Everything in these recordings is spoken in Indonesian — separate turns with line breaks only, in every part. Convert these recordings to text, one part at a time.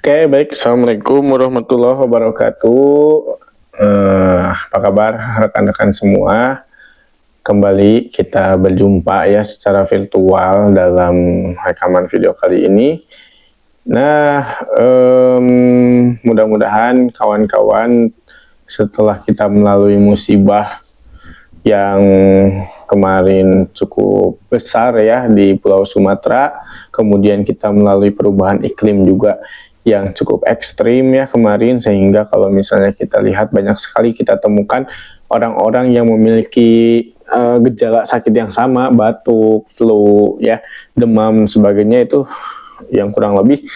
Oke, baik. Assalamualaikum warahmatullahi wabarakatuh. Apa kabar rekan-rekan semua? Kembali kita berjumpa ya secara virtual dalam rekaman video kali ini. Nah, mudah-mudahan kawan-kawan setelah kita melalui musibah yang kemarin cukup besar ya di Pulau Sumatera, kemudian kita melalui perubahan iklim juga yang cukup ekstrim ya kemarin, sehingga kalau misalnya kita lihat banyak sekali kita temukan orang-orang yang memiliki gejala sakit yang sama, batuk, flu, ya, demam, sebagainya, itu yang kurang lebih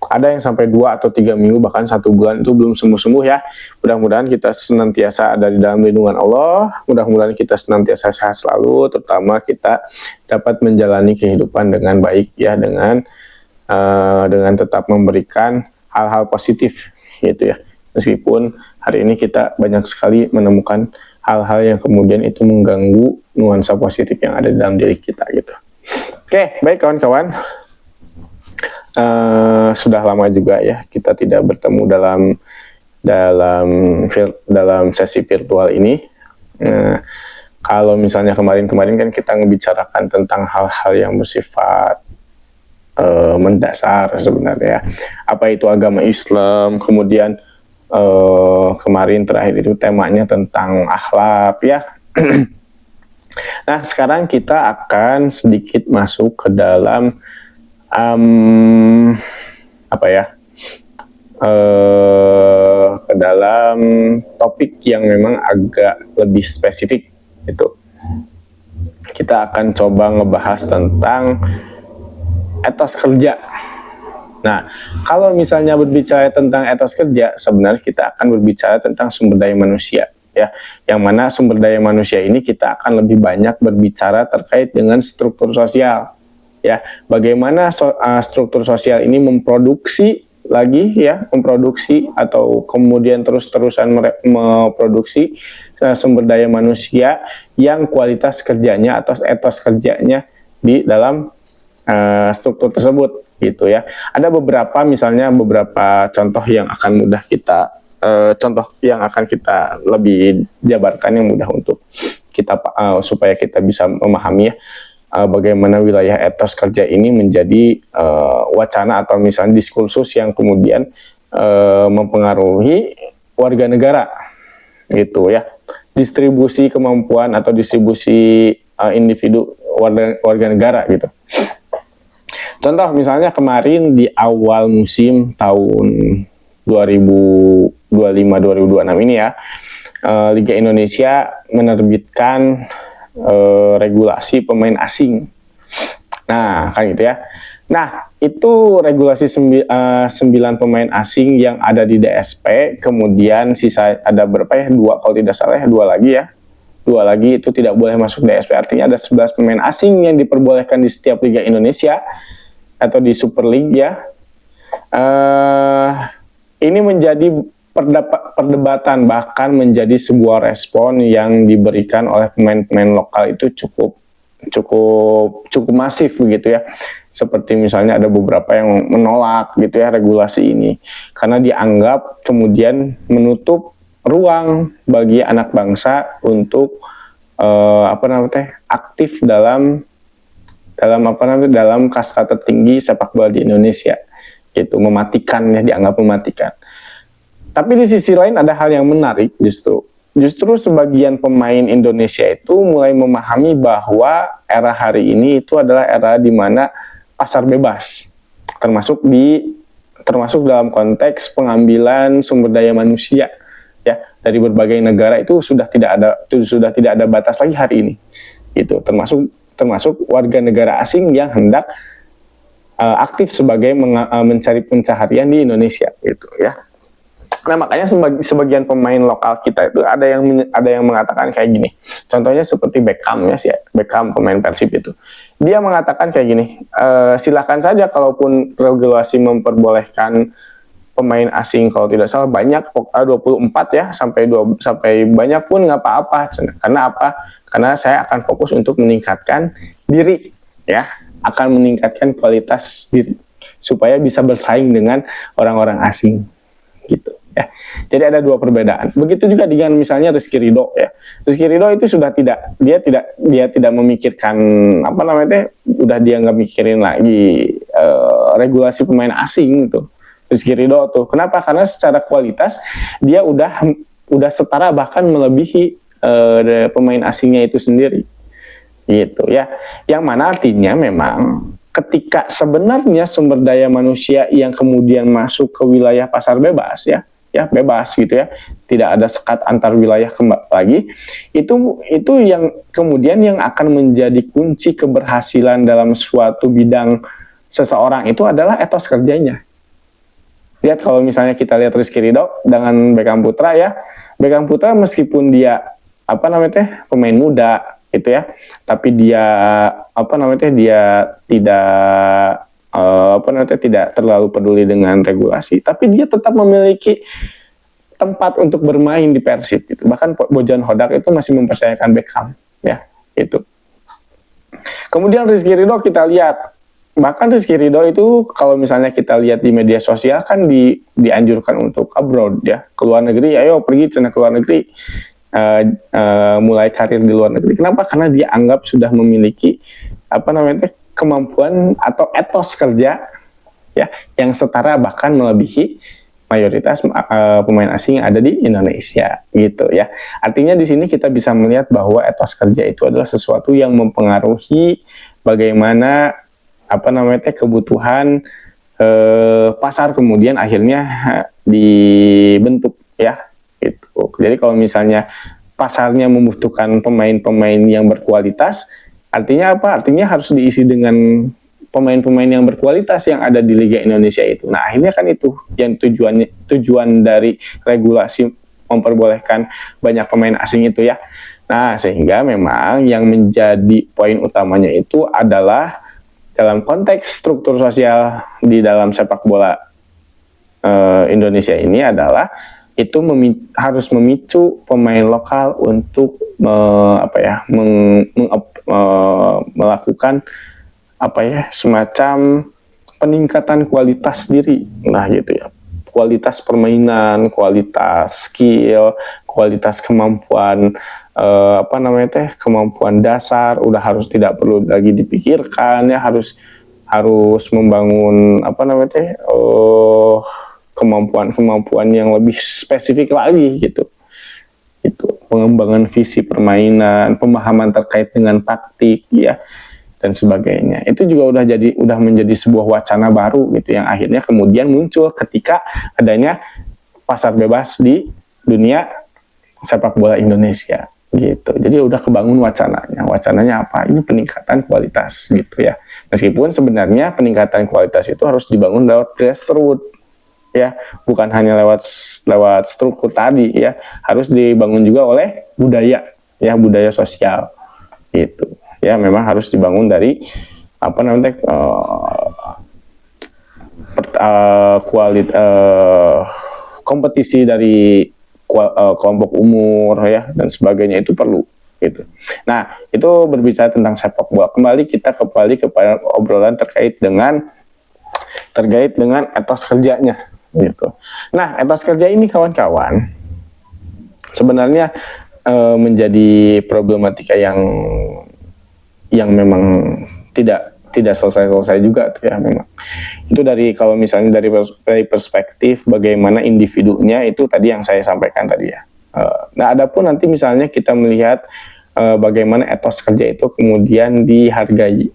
ada yang sampai 2 atau 3 minggu bahkan 1 bulan itu belum sembuh-sembuh ya. Mudah-mudahan kita senantiasa ada di dalam lindungan Allah, mudah-mudahan kita senantiasa sehat selalu, terutama kita dapat menjalani kehidupan dengan baik ya, dengan tetap memberikan hal-hal positif gitu ya. Meskipun hari ini kita banyak sekali menemukan hal-hal yang kemudian itu mengganggu nuansa positif yang ada di dalam diri kita gitu. Oke, baik kawan-kawan. Sudah lama juga ya kita tidak bertemu dalam sesi virtual ini. Kalau misalnya kemarin-kemarin kan kita ngebicarakan tentang hal-hal yang bersifat mendasar sebenarnya ya. Apa itu agama Islam, kemudian kemarin terakhir itu temanya tentang akhlak ya. Nah, sekarang kita akan sedikit masuk ke dalam ke dalam topik yang memang agak lebih spesifik itu. Kita akan coba ngebahas tentang etos kerja. Nah, kalau misalnya berbicara tentang etos kerja, sebenarnya kita akan berbicara tentang sumber daya manusia ya. Yang mana sumber daya manusia ini kita akan lebih banyak berbicara terkait dengan struktur sosial. Ya, bagaimana struktur sosial ini memproduksi atau kemudian terus-terusan memproduksi sumber daya manusia yang kualitas kerjanya atau etos kerjanya di dalam struktur tersebut gitu ya. Ada beberapa contoh yang akan mudah kita lebih jabarkan, yang mudah untuk kita supaya kita bisa memahami ya. Bagaimana wilayah etos kerja ini menjadi wacana atau misalnya diskursus yang kemudian mempengaruhi warga negara gitu ya, distribusi kemampuan atau distribusi individu warga negara gitu. Contoh misalnya kemarin di awal musim tahun 2025-2026 ini ya, Liga Indonesia menerbitkan regulasi pemain asing. Nah, kan gitu ya. Nah, itu regulasi 9 pemain asing yang ada di DSP, kemudian sisa ada berapa ya? 2 kalau tidak salah ya, 2 lagi ya. 2 lagi itu tidak boleh masuk DSP, artinya ada 11 pemain asing yang diperbolehkan di setiap Liga Indonesia atau di Super League ya. Ini menjadi perdebatan, bahkan menjadi sebuah respon yang diberikan oleh pemain-pemain lokal itu cukup masif begitu ya. Seperti misalnya ada beberapa yang menolak gitu ya regulasi ini karena dianggap kemudian menutup ruang bagi anak bangsa untuk aktif dalam kasta tertinggi sepak bola di Indonesia. Gitu, dianggap mematikan. Tapi di sisi lain ada hal yang menarik justru sebagian pemain Indonesia itu mulai memahami bahwa era hari ini itu adalah era di mana pasar bebas, termasuk dalam konteks pengambilan sumber daya manusia ya dari berbagai negara itu sudah tidak ada batas lagi hari ini. Gitu, termasuk warga negara asing yang hendak aktif sebagai mencari pencaharian di Indonesia gitu ya. Nah, makanya sebagian pemain lokal kita itu ada yang mengatakan kayak gini. Contohnya seperti Beckham pemain Persib itu. Dia mengatakan kayak gini, silakan saja kalaupun regulasi memperbolehkan pemain asing kalau tidak salah banyak 24 ya sampai banyak pun nggak apa-apa. Karena apa? Karena saya akan fokus untuk meningkatkan diri ya, akan meningkatkan kualitas diri. supaya bisa bersaing dengan orang-orang asing gitu ya. Jadi ada dua perbedaan. Begitu juga dengan misalnya Rizky Ridho ya. Rizky Ridho itu sudah dia tidak memikirkan apa namanya, udah dia nggak mikirin lagi regulasi pemain asing gitu. Rizky Ridho tuh. Kenapa? Karena secara kualitas dia udah setara bahkan melebihi pemain asingnya itu sendiri. Gitu ya. Yang mana artinya memang ketika sebenarnya sumber daya manusia yang kemudian masuk ke wilayah pasar bebas ya bebas gitu ya, tidak ada sekat antar wilayah lagi, itu yang kemudian yang akan menjadi kunci keberhasilan dalam suatu bidang seseorang itu adalah etos kerjanya. Lihat kalau misalnya kita lihat Rizky Ridho dengan Beckham Putra ya, Beckham Putra meskipun dia apa namanya pemain muda gitu ya, tapi dia apa namanya dia tidak terlalu peduli dengan regulasi, tapi dia tetap memiliki tempat untuk bermain di Persib gitu. Bahkan Bojan Hodak itu masih mempercayakan Beckham ya itu. Kemudian Rizky Ridho kita lihat, bahkan Rizky Ridho itu kalau misalnya kita lihat di media sosial kan dianjurkan untuk abroad ya, ke luar negeri, ayo pergi ke luar negeri. Mulai karir di luar negeri. Kenapa? Karena dia anggap sudah memiliki apa namanya kemampuan atau etos kerja ya yang setara bahkan melebihi mayoritas pemain asing yang ada di Indonesia gitu ya. Artinya di sini kita bisa melihat bahwa etos kerja itu adalah sesuatu yang mempengaruhi bagaimana apa namanya kebutuhan pasar kemudian akhirnya dibentuk ya. Gitu. Jadi kalau misalnya pasarnya membutuhkan pemain-pemain yang berkualitas, artinya apa? Artinya harus diisi dengan pemain-pemain yang berkualitas yang ada di Liga Indonesia itu. Nah, akhirnya kan itu yang tujuan dari regulasi memperbolehkan banyak pemain asing itu ya. Nah, sehingga memang yang menjadi poin utamanya itu adalah dalam konteks struktur sosial di dalam sepak bola Indonesia ini adalah itu harus memicu pemain lokal untuk melakukan semacam peningkatan kualitas diri, nah gitu ya, kualitas permainan, kualitas skill, kualitas kemampuan kemampuan dasar udah harus tidak perlu lagi dipikirkan ya, harus membangun kemampuan yang lebih spesifik lagi gitu. Itu pengembangan visi permainan, pemahaman terkait dengan taktik ya dan sebagainya. Itu juga udah menjadi sebuah wacana baru gitu yang akhirnya kemudian muncul ketika adanya pasar bebas di dunia sepak bola Indonesia gitu. Jadi udah kebangun wacananya. Wacananya apa? Ini peningkatan kualitas gitu ya. Meskipun sebenarnya peningkatan kualitas itu harus dibangun lewat grassroots ya, bukan hanya lewat struktur tadi ya, harus dibangun juga oleh budaya ya, budaya sosial gitu ya. Memang harus dibangun dari kompetisi dari kelompok umur ya dan sebagainya, itu perlu gitu. Nah, itu berbicara tentang sepak bola. Kita kembali kepada obrolan terkait dengan etos kerjanya gitu. Nah, etos kerja ini kawan-kawan sebenarnya menjadi problematika yang memang tidak selesai juga tuh ya. Memang itu kalau misalnya dari perspektif bagaimana individunya, itu tadi yang saya sampaikan tadi ya. Nah, adapun nanti misalnya kita melihat bagaimana etos kerja itu kemudian dihargai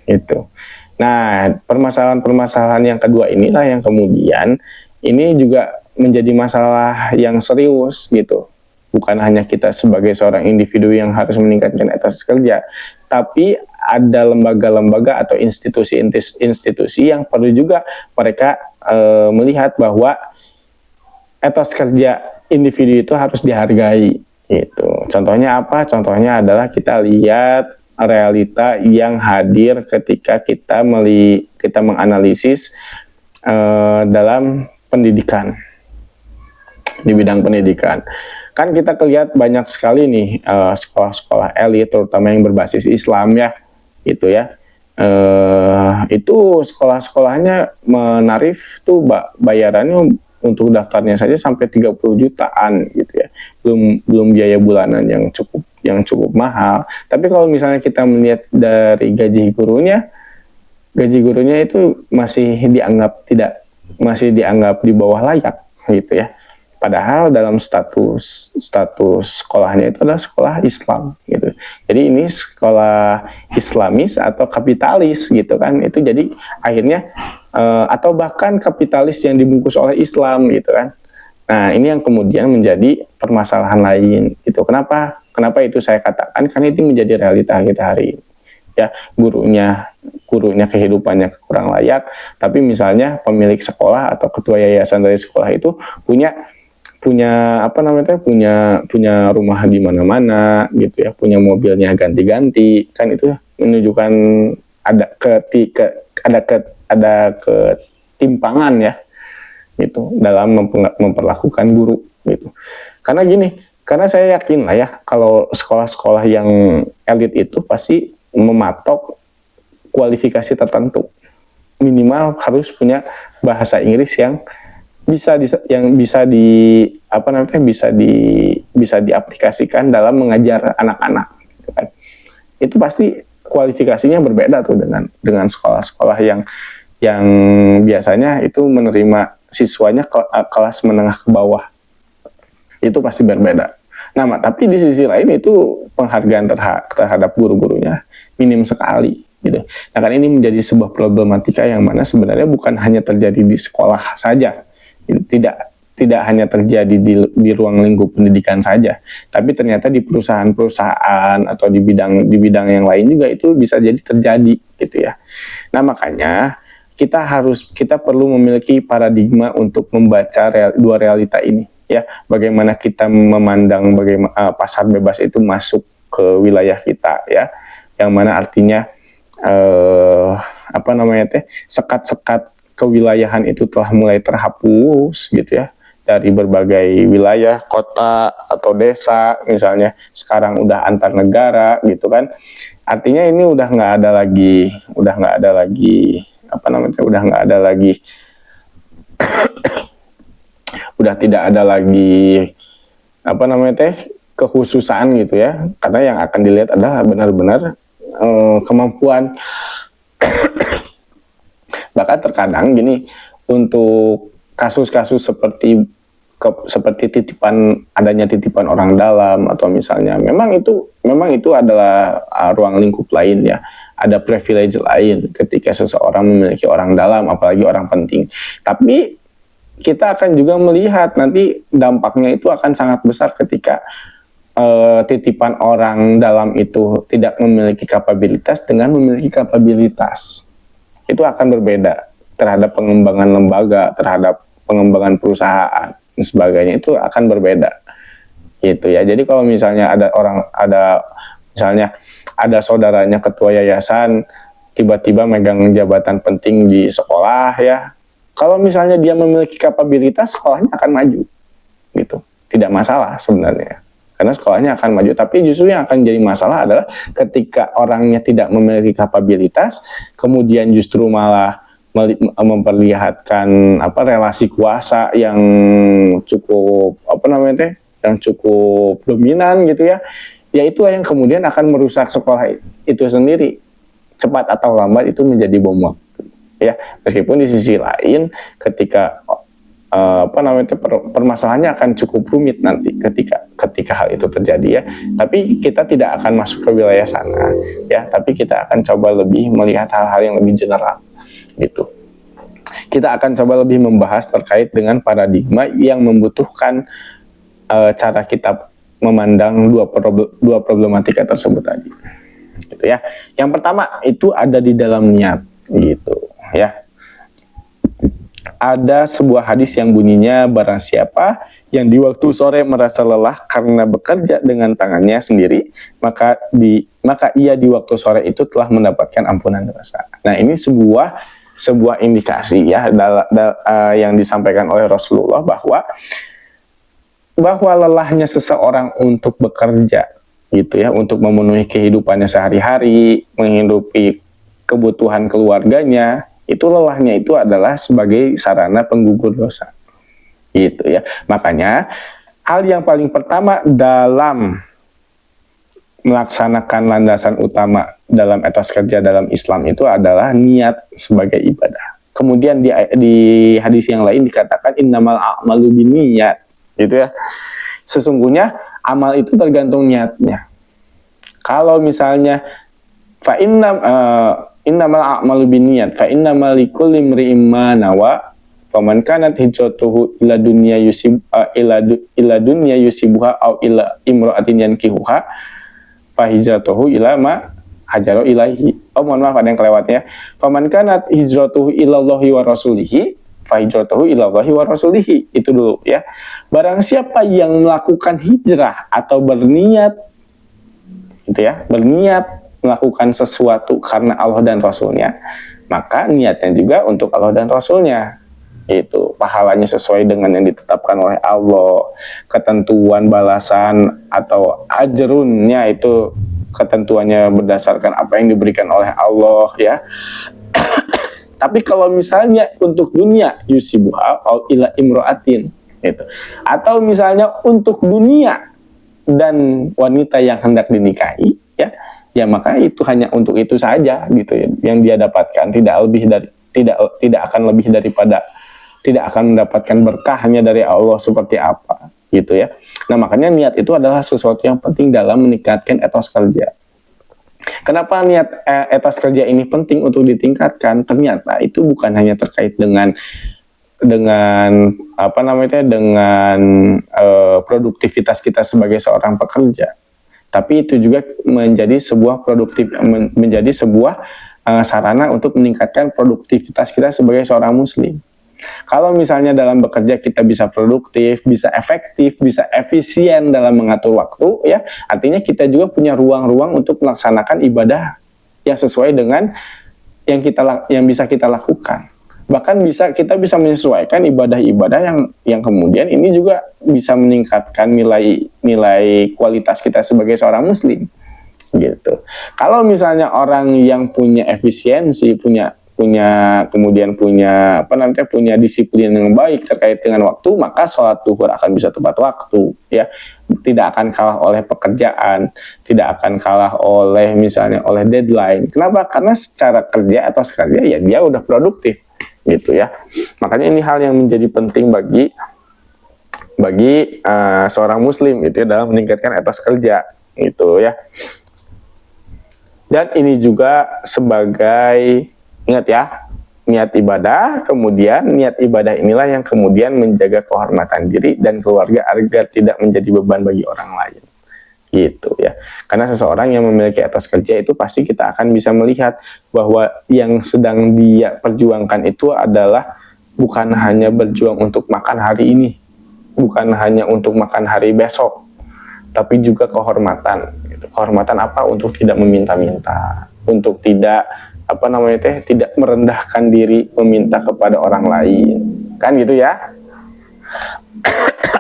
gitu. Nah, permasalahan yang kedua inilah yang kemudian ini juga menjadi masalah yang serius gitu. Bukan hanya kita sebagai seorang individu yang harus meningkatkan etos kerja, tapi ada lembaga-lembaga atau institusi yang perlu juga mereka melihat bahwa etos kerja individu itu harus dihargai gitu. Contohnya apa? Contohnya adalah kita lihat realita yang hadir ketika kita menganalisis dalam pendidikan, di bidang pendidikan. Kan kita lihat banyak sekali nih sekolah-sekolah elit, terutama yang berbasis Islam ya, gitu ya, Itu sekolah-sekolahnya menarif tuh bayarannya untuk daftarnya saja sampai 30 jutaan gitu ya. Belum belum biaya bulanan yang cukup mahal. Tapi kalau misalnya kita melihat dari gaji gurunya itu masih dianggap di bawah layak gitu ya. Padahal dalam status sekolahnya itu adalah sekolah Islam gitu. Jadi ini sekolah Islamis atau kapitalis gitu kan. Itu jadi akhirnya atau bahkan kapitalis yang dibungkus oleh Islam gitu kan. Nah, ini yang kemudian menjadi permasalahan lain gitu. Kenapa itu saya katakan? Karena itu menjadi realita kita hari ini. Ya, gurunya kehidupannya kurang layak, tapi misalnya pemilik sekolah atau ketua yayasan dari sekolah itu punya rumah di mana-mana gitu ya, punya mobilnya ganti-ganti, kan itu menunjukkan ada ketimpangan ya gitu dalam memperlakukan guru gitu. Karena saya yakin lah ya, kalau sekolah-sekolah yang elit itu pasti mematok kualifikasi tertentu, minimal harus punya bahasa Inggris yang bisa diaplikasikan dalam mengajar anak-anak gitu kan. Itu pasti kualifikasinya berbeda tuh dengan sekolah-sekolah yang biasanya itu menerima siswanya kelas menengah ke bawah. Itu pasti berbeda. Nah, tapi di sisi lain itu penghargaan terhadap guru-gurunya minim sekali gitu. Nah, kan ini menjadi sebuah problematika yang mana sebenarnya bukan hanya terjadi di sekolah saja. Tidak hanya terjadi di ruang lingkup pendidikan saja, tapi ternyata di perusahaan-perusahaan atau di bidang yang lain juga itu bisa jadi terjadi gitu ya. Nah, makanya kita perlu memiliki paradigma untuk membaca dua realita ini ya. Bagaimana kita memandang pasar bebas itu masuk ke wilayah kita ya, yang mana artinya sekat-sekat kewilayahan itu telah mulai terhapus gitu ya, dari berbagai wilayah, kota atau desa misalnya, sekarang udah antar negara gitu kan. Artinya ini udah nggak ada tidak ada lagi kekhususan gitu ya, karena yang akan dilihat adalah benar-benar kemampuan. Bahkan terkadang gini, untuk kasus-kasus seperti adanya titipan orang dalam, atau misalnya memang itu adalah ruang lingkup lain ya, ada privilege lain ketika seseorang memiliki orang dalam, apalagi orang penting. Tapi kita akan juga melihat nanti dampaknya itu akan sangat besar ketika titipan orang dalam itu tidak memiliki kapabilitas dengan memiliki kapabilitas. Itu akan berbeda terhadap pengembangan lembaga, terhadap pengembangan perusahaan dan sebagainya, itu akan berbeda gitu ya. Jadi kalau misalnya ada saudaranya ketua yayasan tiba-tiba megang jabatan penting di sekolah ya, kalau misalnya dia memiliki kapabilitas, sekolahnya akan maju gitu, tidak masalah sebenarnya, karena sekolahnya akan maju. Tapi justru yang akan jadi masalah adalah ketika orangnya tidak memiliki kapabilitas, kemudian justru malah memperlihatkan relasi kuasa yang cukup yang cukup dominan gitu ya. Ya itulah yang kemudian akan merusak sekolah itu sendiri. Cepat atau lambat itu menjadi bom waktu. Ya, meskipun di sisi lain ketika permasalahannya akan cukup rumit nanti ketika hal itu terjadi ya. Tapi kita tidak akan masuk ke wilayah sana ya, tapi kita akan coba lebih melihat hal-hal yang lebih general gitu. Kita akan coba lebih membahas terkait dengan paradigma yang membutuhkan cara kita memandang dua problematika tersebut tadi gitu ya. Yang pertama itu ada di dalam niat gitu ya. Ada sebuah hadis yang bunyinya, barang siapa yang di waktu sore merasa lelah karena bekerja dengan tangannya sendiri, maka ia di waktu sore itu telah mendapatkan ampunan dosa. Nah, ini sebuah indikasi ya yang disampaikan oleh Rasulullah bahwa lelahnya seseorang untuk bekerja gitu ya, untuk memenuhi kehidupannya sehari-hari, menghidupi kebutuhan keluarganya, itu lelahnya itu adalah sebagai sarana penggugur dosa. Gitu ya. Makanya hal yang paling pertama dalam melaksanakan landasan utama dalam etos kerja dalam Islam itu adalah niat sebagai ibadah. Kemudian di hadis yang lain dikatakan innamal a'malu binniyat, gitu ya. Sesungguhnya amal itu tergantung niatnya. Kalau misalnya innamal a'malu binniyat fa innamal likulli imri'in ma nawa faman kanat hijratuhu ila dunya yusibuha au ila imra'atin yankihuha fa hijratuhu ila ma hajaru ilaihi. Oh, mohon maaf ada yang kelewatnya. Faman kanat hijratuhu ilallahi wa rasulihi fa hijratuhu ilallahi wa rasulihi. Itu dulu ya. Barang siapa yang melakukan hijrah atau berniat gitu ya, berniat melakukan sesuatu karena Allah dan Rasulnya, maka niatnya juga untuk Allah dan Rasulnya. Itu pahalanya sesuai dengan yang ditetapkan oleh Allah. Ketentuan balasan atau ajrunnya itu ketentuannya berdasarkan apa yang diberikan oleh Allah ya. Tapi kalau misalnya untuk dunia yusibuha au ila imro'atin gitu. Atau misalnya untuk dunia dan wanita yang hendak dinikahi ya, ya maka itu hanya untuk itu saja gitu ya yang dia dapatkan, tidak akan lebih daripada, tidak akan mendapatkan berkahnya dari Allah seperti apa gitu ya. Nah, makanya niat itu adalah sesuatu yang penting dalam meningkatkan etos kerja. Kenapa niat etos kerja ini penting untuk ditingkatkan? Ternyata itu bukan hanya terkait dengan produktivitas kita sebagai seorang pekerja, tapi itu juga menjadi sebuah sarana untuk meningkatkan produktivitas kita sebagai seorang muslim. Kalau misalnya dalam bekerja kita bisa produktif, bisa efektif, bisa efisien dalam mengatur waktu, ya, artinya kita juga punya ruang-ruang untuk melaksanakan ibadah yang sesuai dengan yang bisa kita lakukan. Bahkan kita bisa menyesuaikan ibadah-ibadah yang kemudian ini juga bisa meningkatkan nilai kualitas kita sebagai seorang muslim. Gitu. Kalau misalnya orang yang punya efisiensi, punya disiplin yang baik terkait dengan waktu, maka sholat zuhur akan bisa tepat waktu, ya, tidak akan kalah oleh pekerjaan, tidak akan kalah oleh deadline. Kenapa? Karena secara kerja atau kerja ya dia udah produktif, gitu ya. Makanya ini hal yang menjadi penting bagi seorang muslim itu ya, dalam meningkatkan etos kerja, gitu ya. Dan ini juga sebagai, ingat ya, niat ibadah, kemudian niat ibadah inilah yang kemudian menjaga kehormatan diri dan keluarga agar tidak menjadi beban bagi orang lain. Gitu ya. Karena seseorang yang memiliki etos kerja itu pasti kita akan bisa melihat bahwa yang sedang dia perjuangkan itu adalah bukan hanya berjuang untuk makan hari ini, bukan hanya untuk makan hari besok, tapi juga kehormatan. Kehormatan apa? Untuk tidak meminta-minta, untuk tidak tidak merendahkan diri meminta kepada orang lain, kan gitu ya.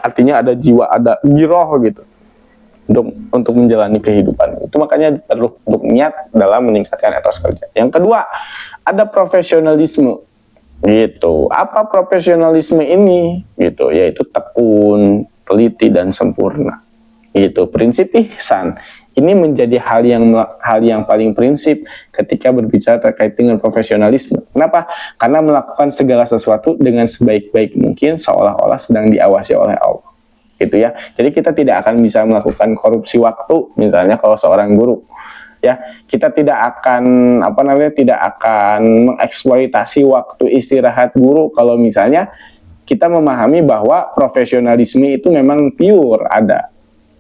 Artinya ada jiwa, ada giroh gitu untuk menjalani kehidupan. Itu makanya perlu untuk niat dalam meningkatkan etos kerja. Yang kedua, ada profesionalisme. Gitu. Apa profesionalisme ini? Gitu, yaitu tekun, teliti dan sempurna. Itu prinsip ihsan. Ini menjadi hal yang paling prinsip ketika berbicara terkait dengan profesionalisme. Kenapa? Karena melakukan segala sesuatu dengan sebaik-baik mungkin seolah-olah sedang diawasi oleh Allah. Gitu ya. Jadi kita tidak akan bisa melakukan korupsi waktu, misalnya kalau seorang guru. Ya, kita tidak akan mengeksploitasi waktu istirahat guru kalau misalnya kita memahami bahwa profesionalisme itu memang pure ada.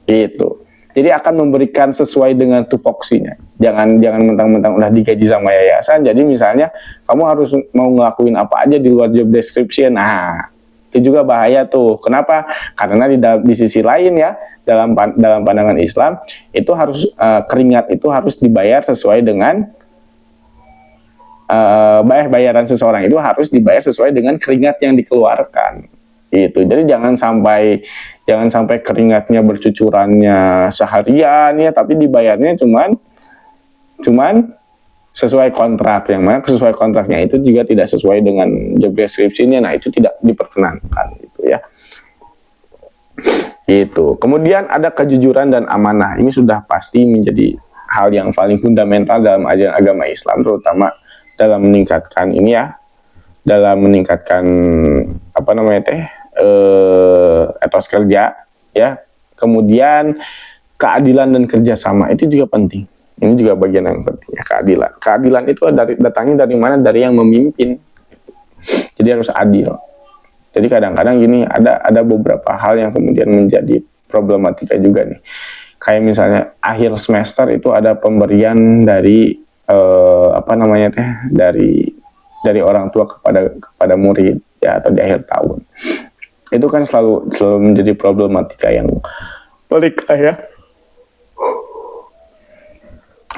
Gitu. Jadi akan memberikan sesuai dengan tupoksinya. Jangan mentang-mentang udah digaji sama yayasan, jadi misalnya kamu harus mau ngelakuin apa aja di luar job description. Nah, itu juga bahaya tuh. Kenapa? Karena di sisi lain ya, dalam pandangan Islam itu harus keringat itu harus dibayar sesuai dengan bayaran seseorang itu harus dibayar sesuai dengan keringat yang dikeluarkan. Itu. Jadi jangan sampai keringatnya bercucurannya seharian ya, tapi dibayarnya cuman sesuai kontrak, yang mana sesuai kontraknya itu juga tidak sesuai dengan job description-nya. Nah, itu tidak diperkenankan gitu ya. Itu. Kemudian ada kejujuran dan amanah. Ini sudah pasti menjadi hal yang paling fundamental dalam ajaran agama Islam, terutama dalam meningkatkan ini ya, dalam meningkatkan apa namanya etos kerja ya. Kemudian keadilan dan kerjasama itu juga penting. Ini juga bagian yang penting ya, keadilan. Keadilan itu datangnya dari mana? Dari yang memimpin. Jadi harus adil. Jadi kadang-kadang gini, ada beberapa hal yang kemudian menjadi problematika juga nih. Kayak misalnya akhir semester itu ada pemberian dari dari orang tua kepada murid ya, atau di akhir tahun. Itu kan selalu menjadi problematika yang pelik ya.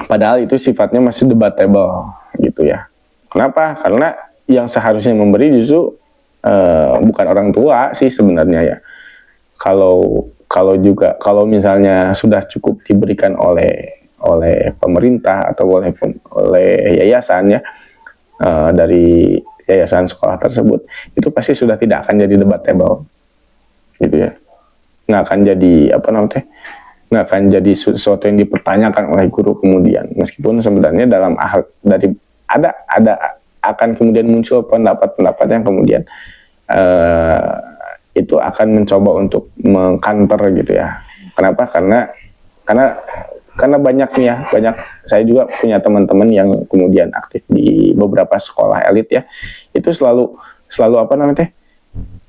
Padahal itu sifatnya masih debatable gitu ya. Kenapa? Karena yang seharusnya memberi justru bukan orang tua sih sebenarnya ya. Kalau misalnya sudah cukup diberikan oleh pemerintah atau oleh yayasan ya, dari yayasan sekolah tersebut, itu pasti sudah tidak akan jadi debatable gitu ya. Nggak akan jadi nggak akan jadi sesuatu yang dipertanyakan oleh guru kemudian, meskipun sebenarnya dalam akan kemudian muncul pendapat-pendapat yang kemudian itu akan mencoba untuk mengkanter gitu ya. Kenapa? Karena banyak nih ya, saya juga punya teman-teman yang kemudian aktif di beberapa sekolah elit ya, itu selalu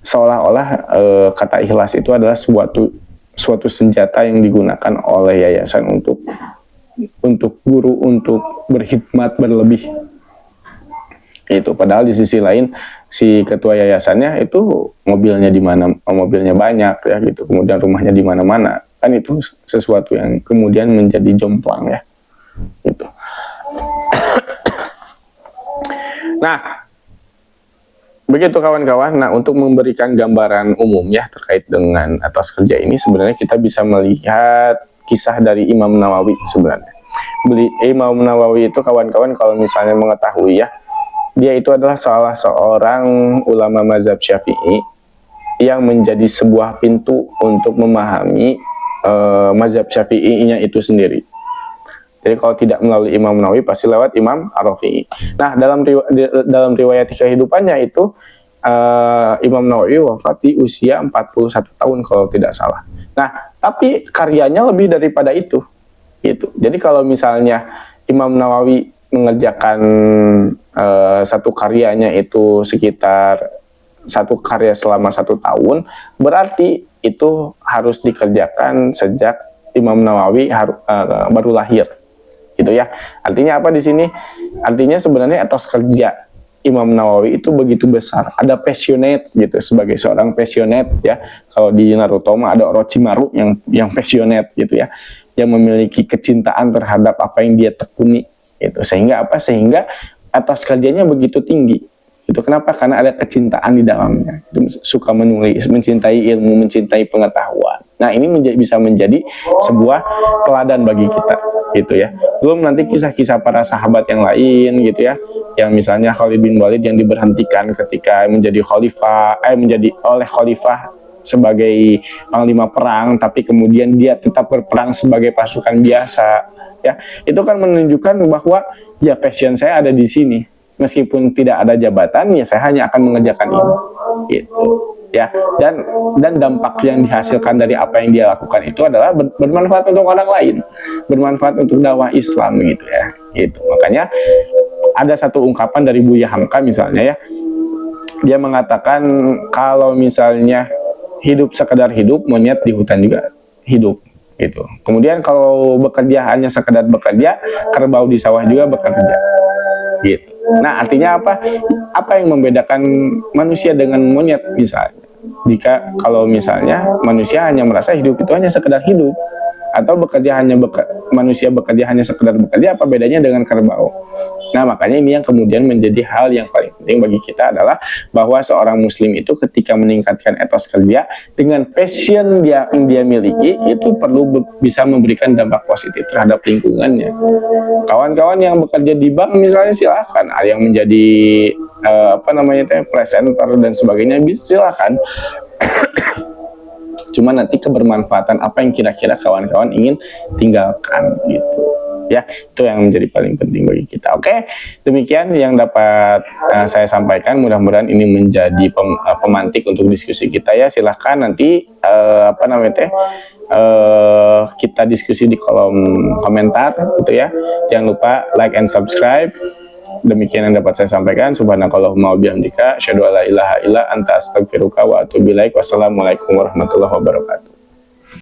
seolah-olah kata ikhlas itu adalah suatu senjata yang digunakan oleh yayasan untuk guru untuk berkhidmat berlebih. Itu padahal di sisi lain si ketua yayasannya itu mobilnya banyak ya gitu, kemudian rumahnya di mana-mana, kan itu sesuatu yang kemudian menjadi jomplang ya gitu. Nah, begitu kawan-kawan. Nah, untuk memberikan gambaran umum ya terkait dengan etos kerja ini, sebenarnya kita bisa melihat kisah dari Imam Nawawi sebenarnya. Imam Nawawi itu kawan-kawan kalau misalnya mengetahui ya, dia itu adalah salah seorang ulama mazhab Syafi'i yang menjadi sebuah pintu untuk memahami mazhab Syafi'inya itu sendiri. Jadi kalau tidak melalui Imam Nawawi pasti lewat Imam Ar-Rafi'i. Nah, dalam riwayat kehidupannya itu Imam Nawawi wafat di usia 41 tahun kalau tidak salah. Nah, tapi karyanya lebih daripada itu. Gitu. Jadi kalau misalnya Imam Nawawi mengerjakan satu karyanya itu sekitar satu karya selama 1 tahun, berarti itu harus dikerjakan sejak Imam Nawawi baru lahir, gitu ya. Artinya apa di sini? Artinya sebenarnya etos kerja Imam Nawawi itu begitu besar, ada passionate gitu, sebagai seorang passionate ya. Kalau di Naruto mah ada Orochimaru yang passionate gitu ya, yang memiliki kecintaan terhadap apa yang dia tekuni. Itu sehingga etos kerjanya begitu tinggi. Itu kenapa? Karena ada kecintaan di dalamnya. Itu suka menulis, mencintai ilmu, mencintai pengetahuan. Nah, ini bisa menjadi sebuah teladan bagi kita, gitu ya. Belum nanti kisah-kisah para sahabat yang lain, gitu ya. Yang misalnya Khalid bin Walid yang diberhentikan ketika menjadi oleh khalifah sebagai panglima perang, tapi kemudian dia tetap berperang sebagai pasukan biasa. Ya, itu kan menunjukkan bahwa ya passion saya ada di sini, meskipun tidak ada jabatan ya saya hanya akan mengerjakan ini, gitu ya. Dan dampak yang dihasilkan dari apa yang dia lakukan itu adalah bermanfaat untuk orang lain, bermanfaat untuk dakwah Islam gitu ya. Gitu. Makanya ada satu ungkapan dari Buya Hamka misalnya ya, dia mengatakan kalau misalnya hidup sekedar hidup, monyet di hutan juga hidup. Gitu. Kemudian kalau bekerja hanya sekedar bekerja, kerbau di sawah juga bekerja. Gitu. Nah, artinya apa? Apa yang membedakan manusia dengan monyet misalnya? Jika kalau misalnya manusia hanya merasa hidup itu hanya sekedar hidup, Atau manusia bekerja hanya sekedar bekerja, apa bedanya dengan kerbau? Nah, makanya ini yang kemudian menjadi hal yang paling penting bagi kita adalah bahwa seorang muslim itu ketika meningkatkan etos kerja dengan passion yang dia miliki, itu perlu bisa memberikan dampak positif terhadap lingkungannya. Kawan-kawan yang bekerja di bank misalnya silahkan, ada yang menjadi presenter dan sebagainya, silahkan. Cuma nanti kebermanfaatan apa yang kira-kira kawan-kawan ingin tinggalkan gitu. Ya, itu yang menjadi paling penting bagi kita. Oke, demikian yang dapat saya sampaikan. Mudah-mudahan ini menjadi pemantik untuk diskusi kita ya. Silahkan nanti kita diskusi di kolom komentar gitu ya. Jangan lupa like and subscribe. Demikian yang dapat saya sampaikan. Subhanakallahumma wa bihamdika, asyhadu alla ilaha illa anta, astaghfiruka wa atubu ilaik. Wassalamualaikum warahmatullahi wabarakatuh.